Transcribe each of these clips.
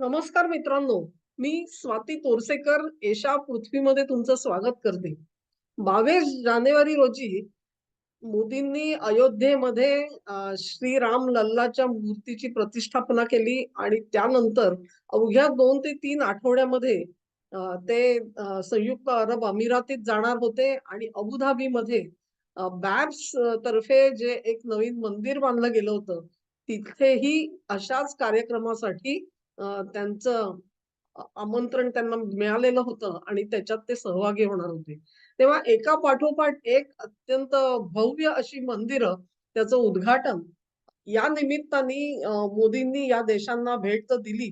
नमस्कार मित्रांनो, मी स्वाती तोरसेकर एशा पृथ्वीमध्ये तुमचं स्वागत करते. 22 जानेवारी रोजी मोदींनी अयोध्येमध्ये श्रीराम लल्लाच्या मूर्तीची प्रतिष्ठापना केली आणि त्यानंतर अवघ्या 2 ते 3 आठवड्यामध्ये ते संयुक्त अरब अमिरातीत जाणार होते आणि अबुधाबीमध्ये बॅब्स तर्फे जे एक नवीन मंदिर बांधलं गेलं होतं, तिथेही अशाच कार्यक्रमासाठी त्यांचं आमंत्रण त्यांना मिळालेलं होतं आणि त्याच्यात ते सहभागी होणार होते. तेव्हा एका पाठोपाठ एक अत्यंत भव्य अशी मंदिरं, त्याचं उद्घाटन या निमित्ताने मोदींनी या देशांना भेट तर दिली.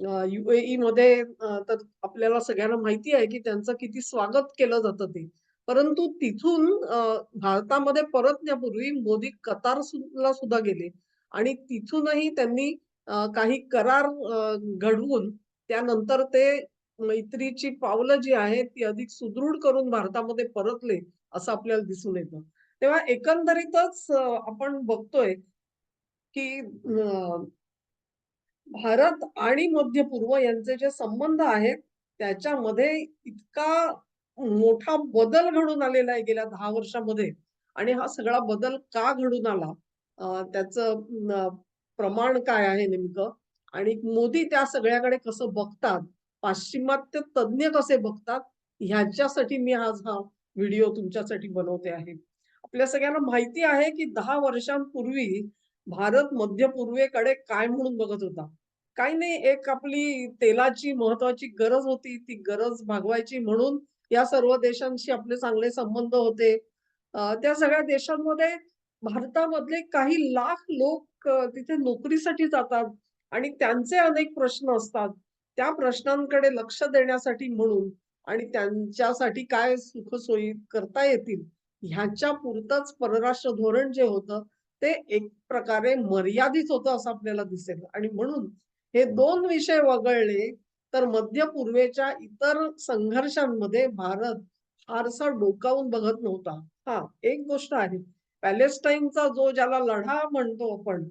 UAE मध्ये तर आपल्याला सगळ्यांना माहिती आहे, की त्यांचं किती स्वागत केलं जातं ते. परंतु तिथून भारतामध्ये परतण्यापूर्वी मोदी कतारला सुद्धा गेले आणि तिथूनही त्यांनी काही करार घडवून त्यानंतर ते मैत्रीची पावलं जी आहेत ती अधिक सुदृढ करून भारतामध्ये परतले, असं आपल्याला दिसून येतं. तेव्हा एकंदरीतच आपण बघतोय, की भारत आणि मध्य पूर्व यांचे जे संबंध आहेत, त्याच्यामध्ये इतका मोठा बदल घडून आलेला आहे गेल्या 10 वर्षामध्ये आणि हा सगळा बदल का घडून आला? त्याचं प्रमाण काय आहे नेमकं? आणि मोदी त्या सगळ्याकडे कसं बघतात? पाश्चिमात्य तज्ञ कसे बघतात? ह्याच्यासाठी मी आज हा व्हिडिओ तुमच्यासाठी बनवते आहे. आपल्या सगळ्यांना माहिती आहे, की 10 वर्षांपूर्वी भारत मध्य पूर्वेकडे काय म्हणून बघत होता? काही नाही, एक आपली तेलाची महत्वाची गरज होती. ती गरज भागवायची म्हणून या सर्व देशांशी आपले चांगले संबंध होते. त्या सगळ्या देशांमध्ये भारतामधले काही लाख लोक तिथे नोकरीसाठी जातात आणि त्यांचे अनेक प्रश्न असतात. त्या प्रश्नांकडे लक्ष देण्यासाठी म्हणून आणि त्यांच्यासाठी काय सुखसोयी करता येतील, ह्याच्या पुरतंच परराष्ट्र धोरण जे होतं, ते एक प्रकारे मर्यादित होतं असं आपल्याला दिसेल आणि म्हणून हे 2 विषय वगळले, तर मध्य पूर्वेच्या इतर संघर्षांमध्ये भारत फारसा डोकावून बघत नव्हता. हां, एक गोष्ट आहे. पॅलेस्टाईनचा जो ज्याला लढा म्हणतो आपण,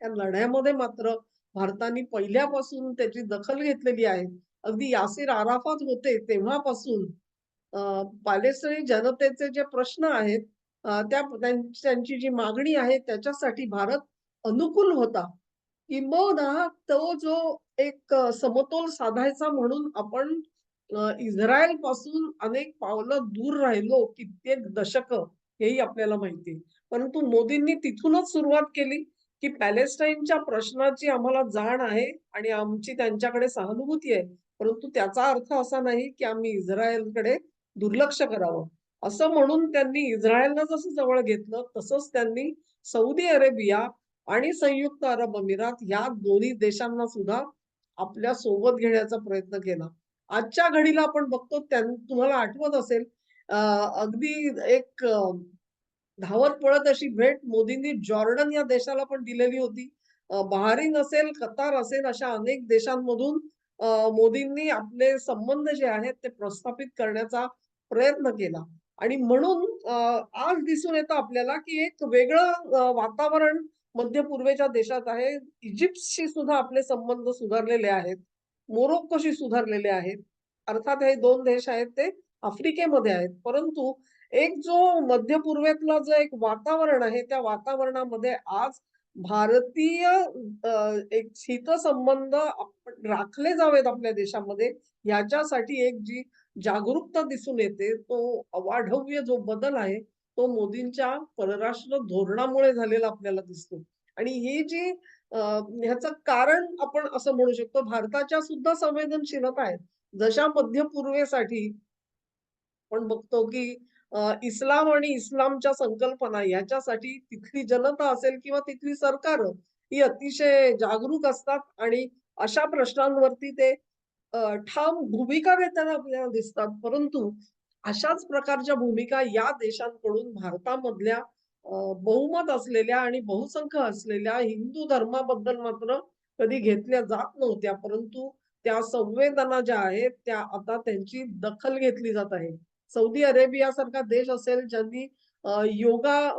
त्या लढ्यामध्ये मात्र भारताने पहिल्यापासून त्याची दखल घेतलेली आहे. अगदी यासीर अराफात होते तेव्हापासून पॅलेस्टाईन जनतेचे जे प्रश्न आहेत, त्यांची जी मागणी आहे त्याच्यासाठी भारत अनुकूल होता. किंबहुना तो जो एक समतोल साधायचा म्हणून आपण इस्रायलपासून अनेक पावलं दूर राहिलो कित्येक दशकं, हेही आपल्याला माहिती आहे. परंतु मोदींनी तिथूनच सुरुवात केली, की पॅलेस्टाईनच्या प्रश्नाची आम्हाला जाण आहे आणि आमची त्यांच्याकडे सहानुभूती आहे. परंतु त्याचा अर्थ असा नाही, की आम्ही इस्रायलकडे दुर्लक्ष करावं. असं म्हणून त्यांनी इस्रायलला जसं जवळ घेतलं, तसंच त्यांनी सौदी अरेबिया आणि संयुक्त अरब अमिरात या दोन्ही देशांना सुद्धा आपल्या सोबत घेण्याचा प्रयत्न केला. आजच्या घडीला आपण बघतो तुम्हाला आठवत असेल, अ, अगदी एक धावत पळत अशी भेट मोदींनी जॉर्डन या देशाला पण दिलेली होती. बहारीन असेल, कतार असेल अशा अनेक देशांमधून मोदींनी आपले संबंध जे आहेत ते प्रस्थापित करण्याचा प्रयत्न केला आणि म्हणून आज दिसून येतं आपल्याला, की एक वेगळं वातावरण मध्य पूर्वेच्या देशात आहे. इजिप्तशी सुद्धा आपले संबंध सुधारलेले आहेत. मोरोक्कोशी सुधारलेले आहेत. अर्थात हे 2 देश आहेत ते आफ्रिकेमध्ये आहेत. परंतु एक जो मध्य पूर्वेतला जो एक वातावरण आहे, त्या वातावरणामध्ये आज भारतीय एक हितसंबंध आपण राखले जावेत आपल्या देशामध्ये, याच्यासाठी एक जी जागरूकता दिसून येते, तो अवाढव्य जो बदल आहे, तो मोदींच्या परराष्ट्र धोरणामुळे झालेला आपल्याला दिसतो. आणि ही जी ह्याचं कारण आपण असं म्हणू शकतो, भारताच्या सुद्धा संवेदनशीलता आहेत. जशा मध्य पूर्वेसाठी आपण बघतो की इस्लाम आणि इस्लामच्या संकल्पना याच्यासाठी तिथली जनता असेल किंवा तिथली सरकारं ही अतिशय जागरूक असतात आणि अशा प्रश्नांवरती ते ठाम भूमिका घेताना आपल्याला दिसतात. परंतु अशाच प्रकारच्या भूमिका या देशांकडून भारतामधल्या बहुमत असलेल्या आणि बहुसंख्य असलेल्या हिंदू धर्माबद्दल मात्र कधी घेतल्या जात नव्हत्या. परंतु त्या संवेदना ज्या आहेत, त्या आता त्यांची दखल घेतली जात आहे. सौदी अरेबियासारखा देश असेल, ज्यांनी योगा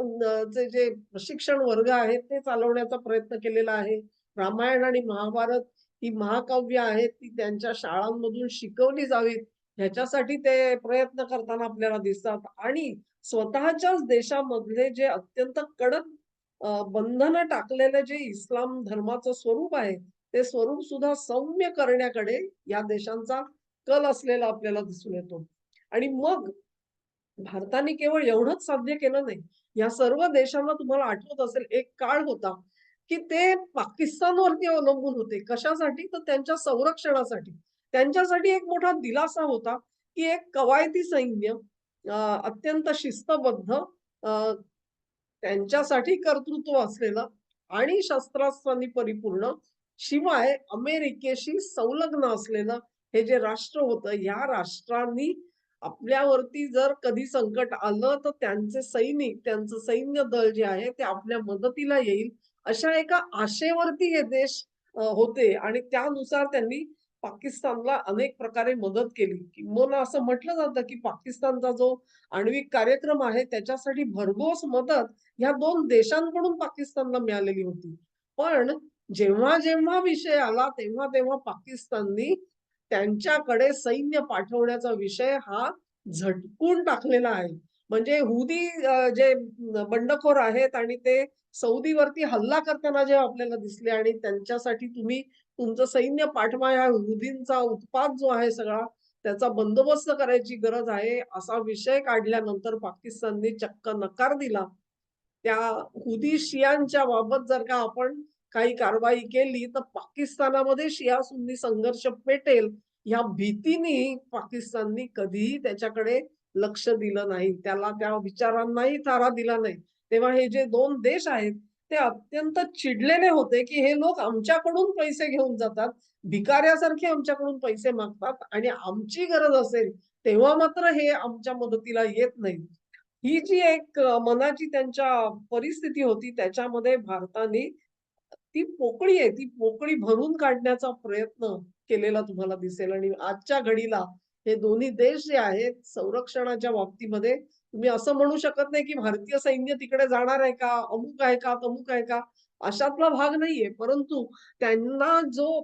चे जे प्रशिक्षण वर्ग आहेत, ते चालवण्याचा प्रयत्न केलेला आहे. रामायण आणि महाभारत ही महाकाव्य आहेत ती त्यांच्या शाळांमधून शिकवली जावीत ह्याच्यासाठी ते प्रयत्न करताना आपल्याला दिसतात. आणि स्वतःच्याच देशामधले जे अत्यंत कडक बंधनं टाकलेलं जे इस्लाम धर्माचं स्वरूप आहे, ते स्वरूप सुद्धा सौम्य करण्याकडे या देशांचा कल असलेला आपल्याला दिसून येतो. आणि मग भारताने केवळ एवढंच साध्य केलं नाही. या सर्व देशांना तुम्हाला आठवत असेल एक काळ होता, की ते पाकिस्तानवरती अवलंबून होते. कशासाठी? तर त्यांच्या संरक्षणासाठी. त्यांच्यासाठी एक मोठा दिलासा होता, की एक कवायती सैन्य अ, अत्यंत शिस्तबद्ध त्यांच्यासाठी कर्तृत्व असलेलं आणि शस्त्रास्त्रांनी परिपूर्ण, शिवाय अमेरिकेशी संलग्न असलेलं हे जे राष्ट्र होतं, या राष्ट्रांनी आपल्यावरती जर कधी संकट आलं, तर त्यांचे सैनिक, त्यांचं सैन्य दल जे आहे, ते आपल्या मदतीला येईल, अशा एका आशेवरती हे देश होते आणि त्यानुसार त्यांनी पाकिस्तानला अनेक प्रकारे मदत केली. किंबहुना असं म्हटलं जातं, की पाकिस्तानचा जो आण्विक कार्यक्रम आहे, त्याच्यासाठी भरघोस मदत ह्या 2 देशांकडून पाकिस्तानला मिळालेली होती. पण जेव्हा विषय आला, तेव्हा पाकिस्ताननी त्यांच्याकडे सैन्य पाठवण्याचा विषय हा झटकून टाकलेला आहे. म्हणजे हुदी जे बंडखोर आहेत आणि ते सौदीवरती हल्ला करताना जेव्हा आपल्याला दिसले आणि त्यांच्यासाठी तुम्ही तुमचं सैन्य पाठवा, या हुदींचा उत्पात जो आहे सगळा, त्याचा बंदोबस्त करायची गरज आहे, असा विषय काढल्यानंतर पाकिस्तानने चक्क नकार दिला. त्या हुदी शियांच्या बाबत जर का आपण काही कारवाई केली, तर पाकिस्तानामध्ये शिया सुन्नी संघर्ष पेटेल, ह्या भीतीने पाकिस्ताननी कधीही त्याच्याकडे लक्ष दिलं नाही. त्याला त्या विचारांनाही थारा दिला नाही. तेव्हा हे जे 2 देश आहेत, ते अत्यंत चिडलेले होते, की हे लोक आमच्याकडून पैसे घेऊन जातात, भिकाऱ्यासारखे आमच्याकडून पैसे मागतात आणि आमची गरज असेल, तेव्हा मात्र हे आमच्या मदतीला येत नाहीत. ही जी एक मनाची त्यांच्या परिस्थिती होती, त्याच्यामध्ये भारताने ती पोकळी आहे, ती पोकळी भरून काढण्याचा प्रयत्न केलेला तुम्हाला दिसेल. आणि आजच्या घडीला हे दोन्ही देश जे आहेत, संरक्षणाच्या बाबतीमध्ये तुम्ही असं म्हणू शकत नाही, की भारतीय सैन्य तिकडे जाणार आहे का? अमुक आहे का? तमुक आहे का? अशातला भाग नाहीये. परंतु त्यांना जो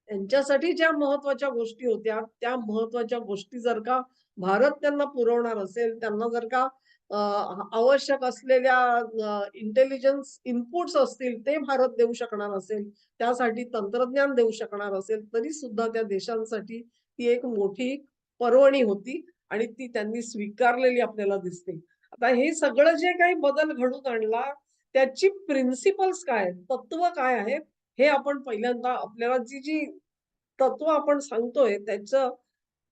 त्यांच्यासाठी ज्या महत्त्वाच्या गोष्टी होत्या, त्या महत्त्वाच्या गोष्टी जर का भारत त्यांना पुरवणार असेल, त्यांना जर का आवश्यक असलेल्या इंटेलिजन्स इनपुट्स असतील, ते भारत देऊ शकणार असेल, त्यासाठी तंत्रज्ञान देऊ शकणार असेल, तरी सुद्धा त्या देशांसाठी ती एक मोठी पर्वणी होती आणि ती त्यांनी स्वीकारलेली आपल्याला दिसते. आता हे सगळं जे काही बदल घडवून आणला, त्याची प्रिन्सिपल्स काय आहेत? तत्व काय आहेत? हे आपण पहिल्यांदा आपल्याला जी तत्व आपण सांगतोय त्याचं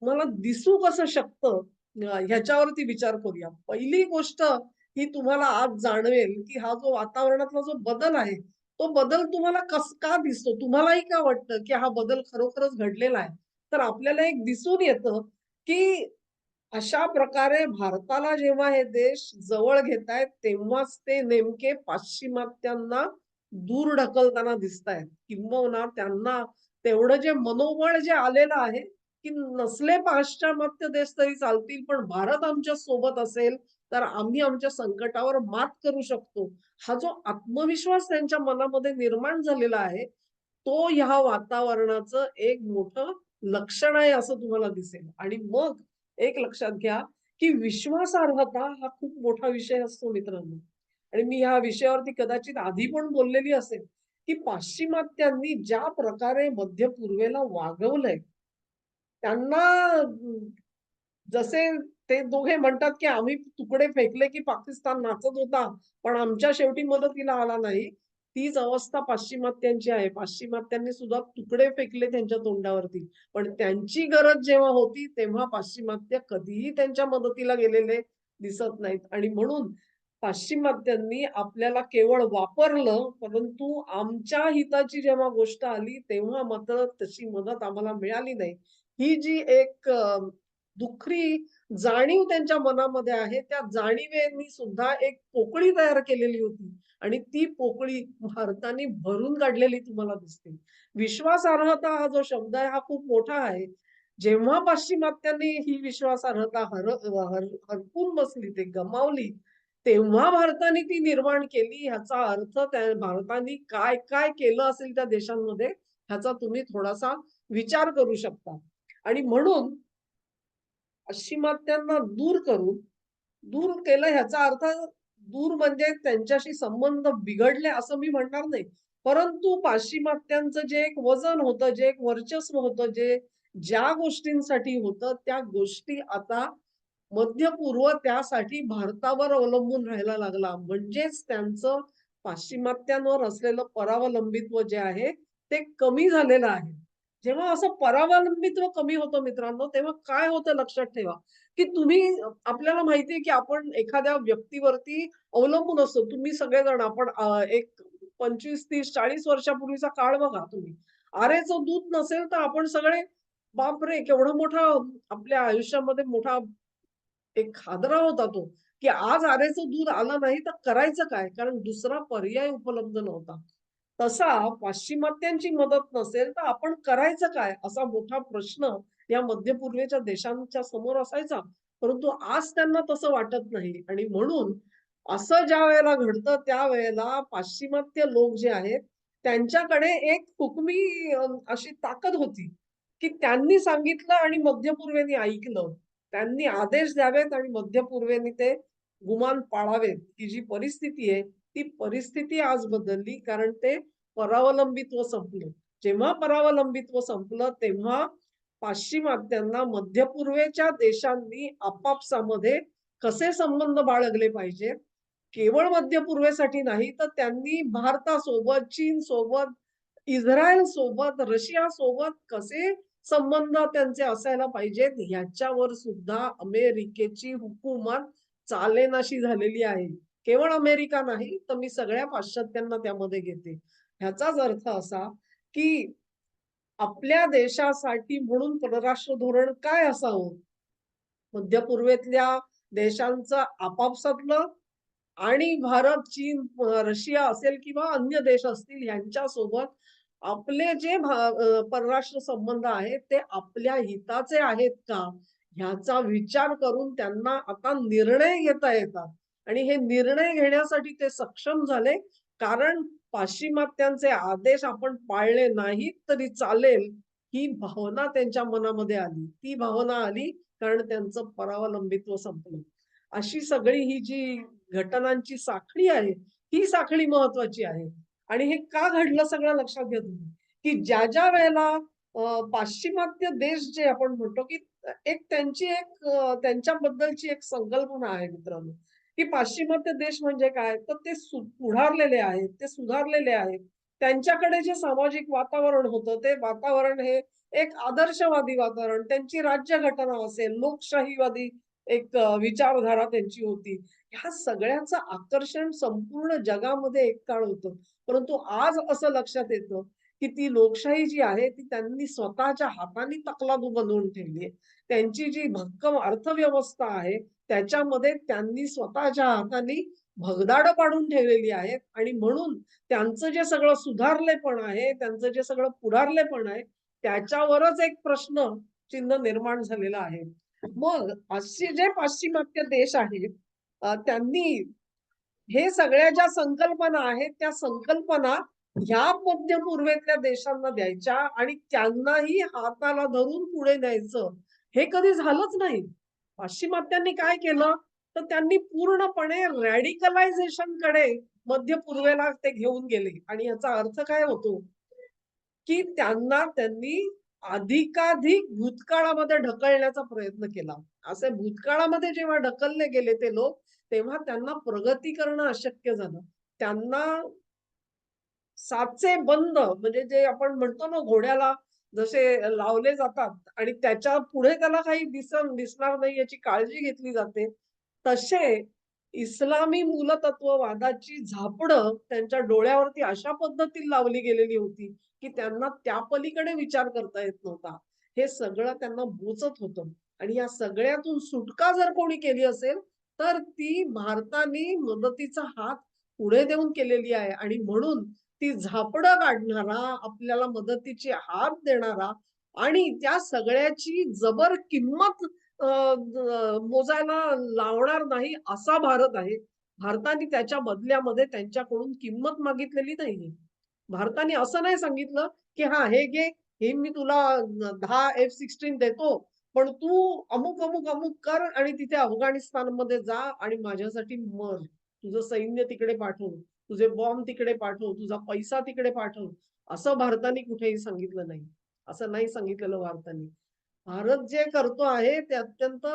मला दिसू कसं शकतं ह्याच्यावरती विचार करूया. पहिली गोष्ट ही तुम्हाला आज जाणवेल, की हा जो वातावरणातला जो बदल आहे, तो बदल तुम्हाला का दिसतो? तुम्हालाही का वाटतं, की हा बदल खरोखरच घडलेला आहे? तर आपल्याला एक दिसून येतं, की अशा प्रकारे भारताला जेव्हा हे देश जवळ घेतायत, तेव्हाच ते नेमके पाश्चिमात्यांना दूर ढकलताना दिसतायत. किंबहुना त्यांना तेवढं जे मनोबळ जे आलेलं आहे, की नसले पाश्चिमात्य देश तरी चालतील, पण भारत आमच्या सोबत असेल, तर आम्ही आमच्या संकटावर मात करू शकतो. हा जो आत्मविश्वास त्यांच्या मनामध्ये निर्माण झालेला आहे, तो ह्या वातावरणाचं एक मोठं लक्षण आहे असं तुम्हाला दिसेल. आणि मग एक लक्षात घ्या, की विश्वासार्हता हा खूप मोठा विषय असतो मित्रांनो. आणि मी ह्या विषयावरती कदाचित आधी पण बोललेली असेल, की पाश्चिमात्यांनी ज्या प्रकारे मध्य पूर्वेला वागवलंय, त्यांना जसे ते दोघे म्हणतात, की आम्ही तुकडे फेकले, की पाकिस्तान नाचत होता, पण आमच्या शेवटी मदतीला आला नाही. तीच अवस्था पाश्चिमात्यांची आहे. पाश्चिमात्यांनी सुद्धा तुकडे फेकले त्यांच्या तोंडावरती. पण त्यांची गरज जेव्हा होती, तेव्हा पाश्चिमात्य कधीही त्यांच्या मदतीला गेलेले दिसत नाहीत. आणि म्हणून पाश्चिमात्यांनी आपल्याला केवळ वापरलं, परंतु आमच्या हिताची जेव्हा गोष्ट आली, तेव्हा मात्र तशी मदत आम्हाला मिळाली नाही. ही जी एक दुखरी जाणीव त्यांच्या मनामध्ये आहे, त्या जाणीवेनी सुद्धा एक पोकळी तयार केलेली होती आणि ती पोकळी भारताने भरून काढलेली तुम्हाला दिसते. विश्वासार्हता हा जो शब्द आहे, हा खूप मोठा आहे. जेव्हा पाश्चिमात्यांनी ही विश्वासार्हता हरपून बसली, ते गमावली, तेव्हा भारताने ती निर्माण केली. ह्याचा अर्थ त्या भारताने काय-काय केलं असेल त्या देशांमध्ये, ह्याचा तुम्ही थोडासा विचार करू शकता. आणि म्हणून पाश्चिमात्यांना दूर केलं ह्याचा अर्थ दूर म्हणजे त्यांच्याशी संबंध बिघडले असं मी म्हणणार नाही. परंतु पाश्चिमात्यांचं जे एक वजन होतं, जे एक वर्चस्व होतं, ज्या गोष्टींसाठी होतं, त्या गोष्टी आता मध्य पूर्व त्यासाठी भारतावर अवलंबून राहायला लागला. म्हणजेच त्यांचं पाश्चिमात्यांवर असलेलं परावलंबित्व जे आहे, ते कमी झालेलं आहे. जेव्हा असं परावलंबित्व कमी होतं मित्रांनो, तेव्हा काय होतं लक्षात ठेवा, की तुम्ही आपल्याला माहिती आहे, की आपण एखाद्या व्यक्तीवरती अवलंबून असतो. तुम्ही सगळेजण आपण एक 25, 30, 40 वर्षापूर्वीचा काळ बघा तुम्ही. आरेचं दूध नसेल तर आपण सगळे, बापरे! केवढा मोठा आपल्या आयुष्यामध्ये मोठा एक हादरा होता तो, की आज आरेचं दूध आलं नाही तर करायचं काय? कारण दुसरा पर्याय उपलब्ध नव्हता. तसा पाश्चिमात्यांची मदत नसेल तर आपण करायचं काय? असा मोठा प्रश्न या मध्य पूर्वेच्या देशांच्या समोर असायचा. परंतु आज त्यांना तसं वाटत नाही आणि म्हणून असं ज्यावेळेला घडतं त्यावेळेला पाश्चिमात्य लोक जे आहेत, त्यांच्याकडे एक हुकमी अशी ताकद होती, की त्यांनी सांगितलं आणि मध्य पूर्वेने ऐकलं. त्यांनी आदेश द्यावेत आणि मध्य पूर्वेने ते गुमान पाळावेत. ही जी परिस्थिती आहे, ती परिस्थिती आज बदलली कारण ते परावलंबित्व संपलं. जेव्हा परावलंबित्व संपलं, तेव्हा पाश्चिमात्यांना मध्य पूर्वेच्या देशांनी आपापसामध्ये कसे संबंध बाळगले पाहिजेत, केवळ मध्य पूर्वेसाठी नाही, तर त्यांनी भारतासोबत, चीनसोबत, इस्रायलसोबत, रशियासोबत कसे संबंध त्यांचे असायला पाहिजेत, ह्याच्यावर सुद्धा अमेरिकेची हुकूमत चालेनाशी झालेली आहे. केवळ अमेरिका नाही, तर मी सगळ्या पाश्चात्यांना त्यामध्ये घेते. ह्याचाच अर्थ असा, की आपल्या देशासाठी म्हणून परराष्ट्र धोरण काय असावं? मध्य पूर्वेतल्या देशांचं आपापसातलं आणि भारत, चीन, रशिया असेल किंवा अन्य देश असतील यांच्यासोबत आपले जे परराष्ट्र संबंध आहेत ते आपल्या हिताचे आहेत का? ह्याचा विचार करून त्यांना आता निर्णय घेता येतात आणि हे निर्णय घेण्यासाठी ते सक्षम झाले. कारण पाश्चिमात्यांचे आदेश आपण पाळले नाहीत तरी चालेल, ही भावना त्यांच्या मनामध्ये आली. ती भावना आली कारण त्यांचं परावलंबित्व संपलं. अशी सगळी ही जी घटनांची साखळी आहे, ही साखळी महत्वाची आहे. आणि हे का घडलं सगळं लक्षात घ्या तुम्ही, की ज्या वेळेला पाश्चिमात्य देश जे आपण म्हणतो, की त्यांच्याबद्दलची एक संकल्पना आहे मित्रांनो, की पाश्चिमात्य देश म्हणजे काय? तर ते पुढारलेले आहेत, ते सुधारलेले आहेत. त्यांच्याकडे जे सामाजिक वातावरण होतं, ते वातावरण हे एक आदर्शवादी वातावरण, त्यांची राज्यघटना असेल, लोकशाहीवादी एक विचारधारा त्यांची होती. ह्या सगळ्याचं आकर्षण संपूर्ण जगामध्ये एक काळ होतं. परंतु आज असं लक्षात येतं, की ती लोकशाही जी आहे, ती त्यांनी स्वतःच्या हाताने तकलादू बनवून ठेवली आहे. त्यांची जी भक्कम अर्थव्यवस्था आहे, त्याच्यामध्ये त्यांनी स्वतःच्या हाताने भगदाडं पाडून ठेवलेली आहेत आणि म्हणून त्यांचं जे सगळं सुधारलेपण आहे, त्यांचं जे सगळं पुढारलेपण आहे, त्याच्यावरच एक प्रश्न चिन्ह निर्माण झालेलं आहे. मग असे जे पाश्चिमात्य देश आहेत, त्यांनी हे सगळ्या ज्या संकल्पना आहेत, त्या संकल्पना ह्या मध्य पूर्वेतल्या देशांना द्यायच्या आणि त्यांनाही हाताला धरून पुढे न्यायचं. हे कधी झालंच नाही. पाश्चिमात्यांनी काय केलं, तर त्यांनी पूर्णपणे रॅडिकलायझेशनकडे मध्य पूर्वेला ते घेऊन गेले आणि याचा अर्थ काय होतो, की त्यांनी अधिकाधिक भूतकाळामध्ये ढकलण्याचा प्रयत्न केला. असे भूतकाळामध्ये जेव्हा ढकलले गेले ते लोक, तेव्हा त्यांना प्रगती करणं अशक्य झालं. त्यांना साचे बंद म्हणजे जे आपण म्हणतो ना घोड्याला जसे लावले जातात आणि त्याच्या पुढे त्याला काही दिसणार नाही याची काळजी घेतली जाते. तसे इस्लामी मूलतत्ववादाची झापडं त्यांच्या डोळ्यावरती अशा पद्धतीने लावली गेलेली होती, की त्यांना त्या पलीकडे विचार करता येत नव्हता. हे सगळं त्यांना बोचत होतं आणि या सगळ्यातून सुटका जर कोणी केली असेल, तर ती भारताने मदतीचा हात पुढे देऊन केलेली आहे आणि म्हणून ती झापडं काढणारा, आपल्याला मदतीचे हात देणारा आणि त्या सगळ्याची जबर किंमत मोजायला लावणार नाही असा भारत आहे. भारताने त्याच्या बदल्यामध्ये त्यांच्याकडून किंमत मागितलेली नाहीये. भारताने असं नाही सांगितलं, की हा हे घे, हे मी तुला 10 F-16 देतो, पण तू अमुक, अमुक, अमुक कर आणि तिथे अफगाणिस्तानमध्ये जा आणि माझ्यासाठी मर. तुझं सैन्य तिकडे पाठव, तुझे बॉम्ब तिकडे पाठव, तुझा पैसा तिकडे पाठव. असं भारताने कुठेही सांगितलं नाही. असं नाही सांगितलेलं भारताने. भारत जे करतो आहे ते अत्यंत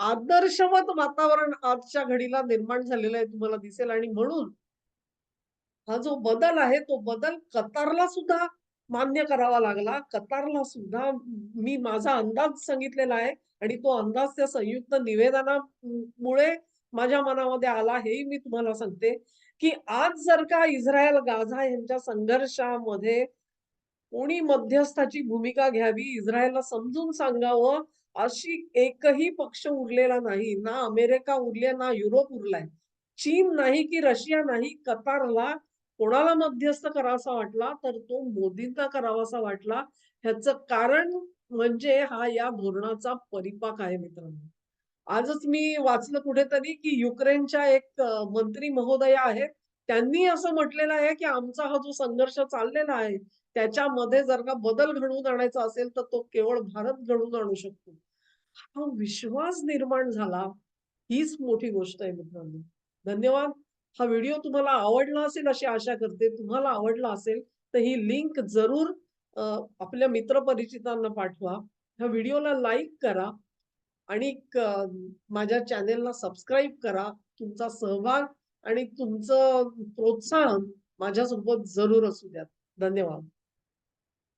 आदर्शवत वातावरण आजच्या घडीला निर्माण झालेलं आहे तुम्हाला दिसेल आणि म्हणून हा जो बदल आहे तो बदल कतारला सुद्धा मान्य करावा लागला. कतारला सुद्धा मी माझा अंदाज सांगितलेला आहे आणि तो अंदाज त्या संयुक्त निवेदनामुळे माझ्या मनामध्ये आला हेही मी तुम्हाला सांगते, की आज जर का इस्रायल गाझा यांच्या संघर्षामध्ये कोणी मध्यस्थाची भूमिका घ्यावी, इस्रायलला समजून सांगावं, अशी एकही पक्ष उरलेला नाही. ना अमेरिका उरली ना युरोप उरलाय. चीन नाही की रशिया नाही, कतारला कोणाला मध्यस्थ करावासा वाटला, तर तो मोदींना करावासा वाटला. ह्याचं कारण म्हणजे हा या धोरणाचा परिपाक आहे मित्रांनो. आजच मी वाचलं कुठेतरी, की युक्रेनच्या एक मंत्री महोदया आहेत. त्यांनी असं म्हटलेलं आहे, की आमचा हा जो संघर्ष चाललेला आहे, त्याच्यामध्ये जर का बदल घडवून आणायचा असेल, तर तो केवळ भारत घडवून आणू शकतो. हा विश्वास निर्माण झाला, हीच मोठी गोष्ट आहे मित्रांनो. धन्यवाद. हा व्हिडिओ तुम्हाला आवडला असेल अशी आशा करते. तुम्हाला आवडला असेल, तर ही लिंक जरूर अ, आपल्या मित्रपरिचितांना पाठवा. ह्या व्हिडिओला लाईक करा आणि माझ्या चॅनेलला सबस्क्राईब करा. तुमचा सहभाग आणि तुमचं प्रोत्साहन माझ्यासोबत जरूर असू द्या. धन्यवाद.